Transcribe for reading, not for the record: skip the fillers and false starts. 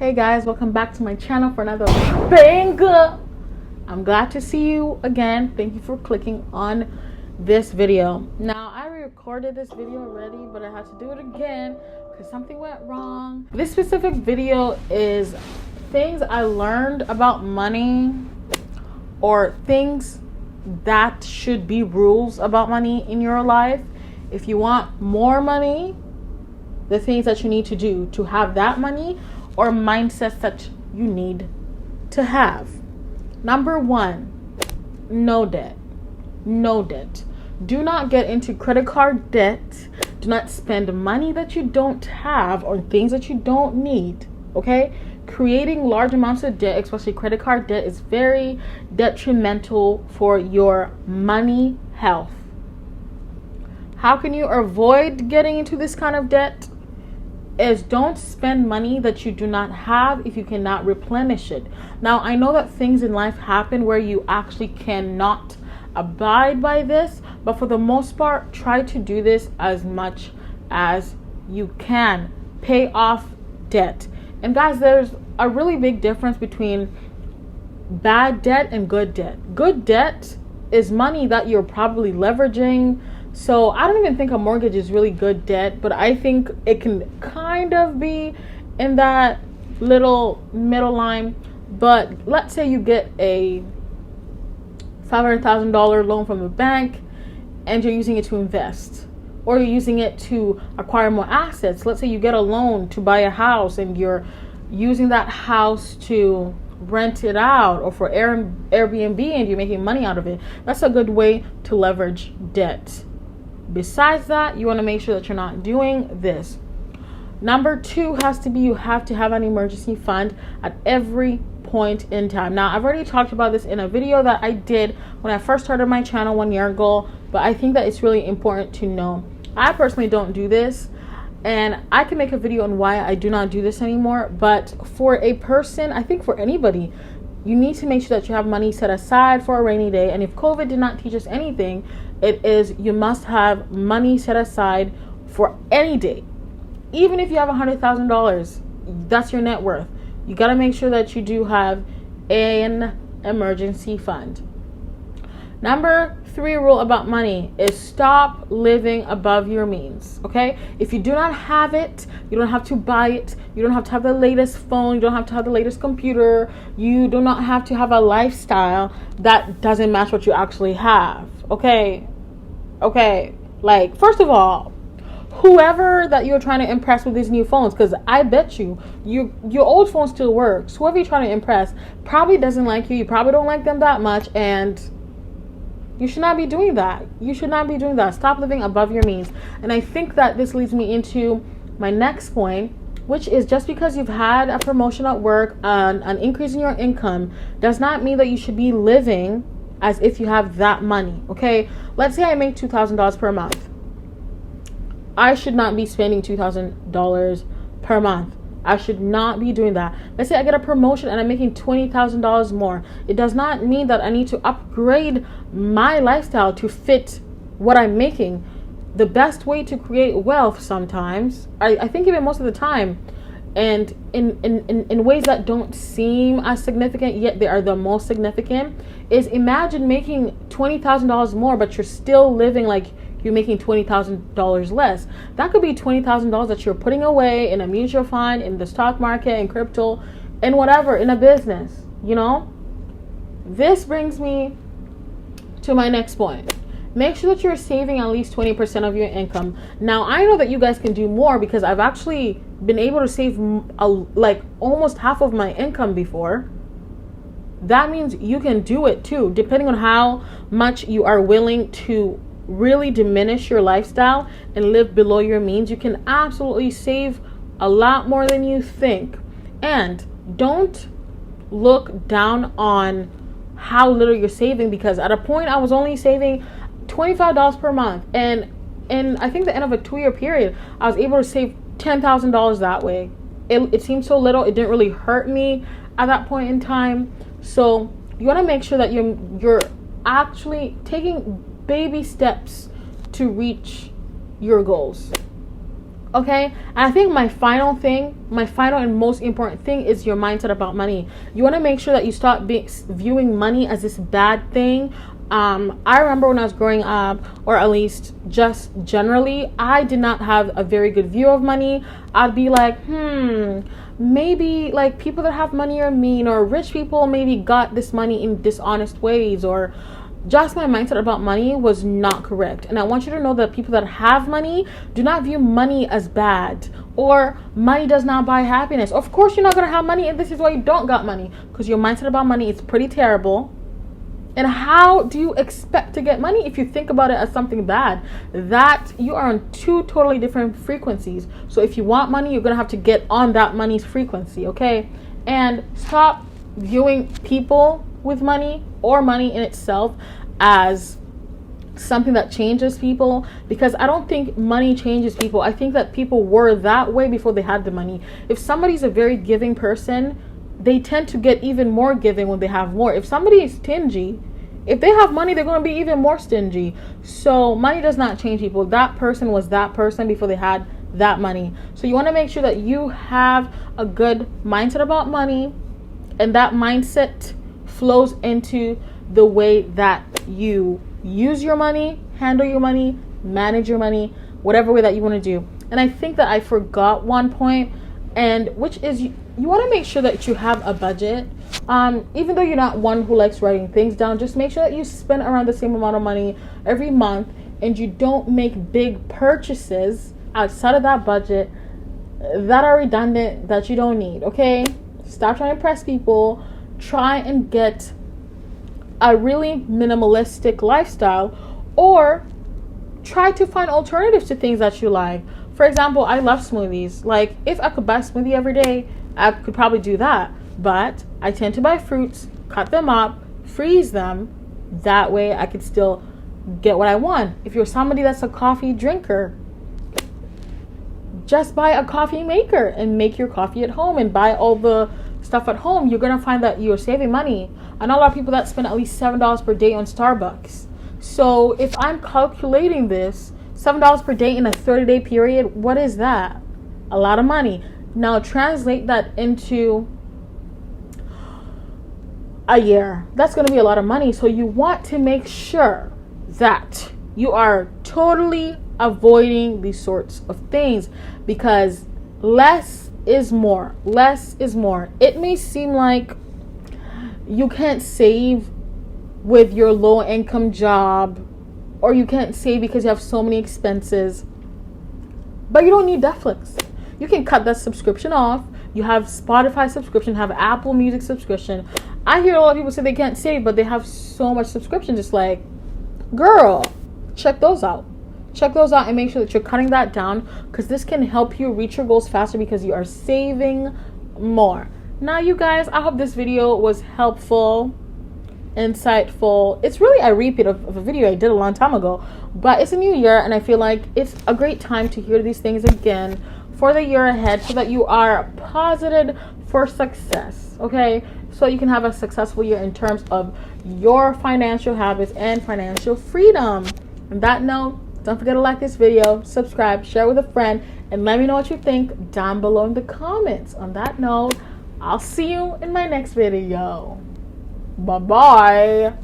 Hey guys, welcome back to my channel for another banger. I'm glad to see you again. Thank you for clicking on this video. Now, I recorded this video already, but I had to do it again because something went wrong. This specific video is things I learned about money, or things that should be rules about money in your life. If you want more money, the things that you need to do to have that money, or mindsets that you need to have. Number one, no debt. No debt. Do not get into credit card debt. Do not spend money that you don't have or things that you don't need. Okay? Creating large amounts of debt, especially credit card debt, is very detrimental for your money health. How can you avoid getting into this kind of debt? Is don't spend money that you do not have if you cannot replenish it. Now, I know that things in life happen where you actually cannot abide by this, but for the most part, try to do this as much as you can. Pay off debt. And guys, there's a really big difference between bad debt and good debt. Good debt is money that you're probably leveraging. So I don't even think a mortgage is really good debt, but I think it can kind of be in that little middle line. But let's say you get a $500,000 loan from the bank and you're using it to invest, or you're using it to acquire more assets. Let's say you get a loan to buy a house and you're using that house to rent it out or for Airbnb and you're making money out of it. That's a good way to leverage debt. Besides that, you want to make sure that you're not doing this. Number two has to be, you have to have an emergency fund at every point in time. Now, I've already talked about this in a video that I did when I first started my channel 1 year ago, but I think that it's really important to know. I personally don't do this, and I can make a video on why I do not do this anymore. But for a person, I think for anybody, you need to make sure that you have money set aside for a rainy day. And if COVID did not teach us anything, it is you must have money set aside for any day. Even if you have $100,000, that's your net worth. You got to make sure that you do have an emergency fund. Number three rule about money is stop living above your means. Okay? If you do not have it, you don't have to buy it. You don't have to have the latest phone. You don't have to have the latest computer. You do not have to have a lifestyle that doesn't match what you actually have. Okay? Like, first of all, whoever that you're trying to impress with these new phones, because I bet your old phone still works. Whoever you're trying to impress probably doesn't like you. You probably don't like them that much, and you should not be doing that. You should not be doing that. Stop living above your means. And I think that this leads me into my next point, which is just because you've had a promotion at work, an increase in your income, does not mean that you should be living as if you have that money. Okay? Let's say I make $2,000 per month. I should not be spending $2,000 per month. I should not be doing that. Let's say I get a promotion and I'm making $20,000 more. It does not mean that I need to upgrade my lifestyle to fit what I'm making. The best way to create wealth sometimes, I think even most of the time, and in ways that don't seem as significant, yet they are the most significant, is imagine making $20,000 more, but you're still living like you're making $20,000 less. That could be $20,000 that you're putting away in a mutual fund, in the stock market, in crypto, in whatever, in a business, you know? This brings me to my next point. Make sure that you're saving at least 20% of your income. Now, I know that you guys can do more because I've actually been able to save like almost half of my income before. That means you can do it too, depending on how much you are willing to really diminish your lifestyle and live below your means. You can absolutely save a lot more than you think. And don't look down on how little you're saving, because at a point I was only saving $25 per month, and I think the end of a 2-year period I was able to save $10,000 that way. It seemed so little, it didn't really hurt me at that point in time. So you want to make sure that you're actually taking baby steps to reach your goals. Okay, and I think my final and most important thing is your mindset about money. You want to make sure that you stop viewing money as this bad thing. I remember when I was growing up, or at least just generally, I did not have a very good view of money. I'd be like, maybe like people that have money are mean, or rich people maybe got this money in dishonest ways, or just my mindset about money was not correct. And I want you to know that people that have money do not view money as bad, or money does not buy happiness. Of course, you're not going to have money, and this is why you don't got money, because your mindset about money is pretty terrible. And how do you expect to get money if you think about it as something bad? That you are on two totally different frequencies. So if you want money, you're going to have to get on that money's frequency, okay? And stop viewing people with money or money in itself as something that changes people, because I don't think money changes people. I think that people were that way before they had the money. If somebody's a very giving person, they tend to get even more giving when they have more. If somebody is stingy, if they have money, they're going to be even more stingy. So money does not change people. That person was that person before they had that money. So you want to make sure that you have a good mindset about money, and that mindset flows into the way that you use your money, handle your money, manage your money, whatever way that you want to do. And I think that I forgot one point, and which is you want to make sure that you have a budget. Even though you're not one who likes writing things down, just make sure that you spend around the same amount of money every month, and you don't make big purchases outside of that budget that are redundant, that you don't need, okay? Stop trying to impress people. Try and get a really minimalistic lifestyle, or try to find alternatives to things that you like. For example, I love smoothies. Like, if I could buy a smoothie every day, I could probably do that. But I tend to buy fruits, cut them up, freeze them. That way I could still get what I want. If you're somebody that's a coffee drinker, just buy a coffee maker and make your coffee at home and buy all the stuff at home. You're going to find that you're saving money. I know a lot of people that spend at least $7 per day on Starbucks. So if I'm calculating this, $7 per day in a 30-day period, what is that? A lot of money. Now translate that into a year. That's going to be a lot of money. So you want to make sure that you are totally avoiding these sorts of things, because less is more. Less is more. It may seem like you can't save with your low income job, or you can't save because you have so many expenses, but you don't need Netflix. You can cut that subscription off. You have Spotify subscription, have Apple Music subscription. I hear a lot of people say they can't save, but they have so much subscription. Just like, girl, check those out. Check those out and make sure that you're cutting that down, because this can help you reach your goals faster because you are saving more. Now, you guys, I hope this video was helpful, insightful. It's really a repeat of a video I did a long time ago, but it's a new year, and I feel like it's a great time to hear these things again for the year ahead, so that you are posited for success, okay? So you can have a successful year in terms of your financial habits and financial freedom. On that note, don't forget to like this video, subscribe, share with a friend, and let me know what you think down below in the comments. On that note, I'll see you in my next video. Bye-bye.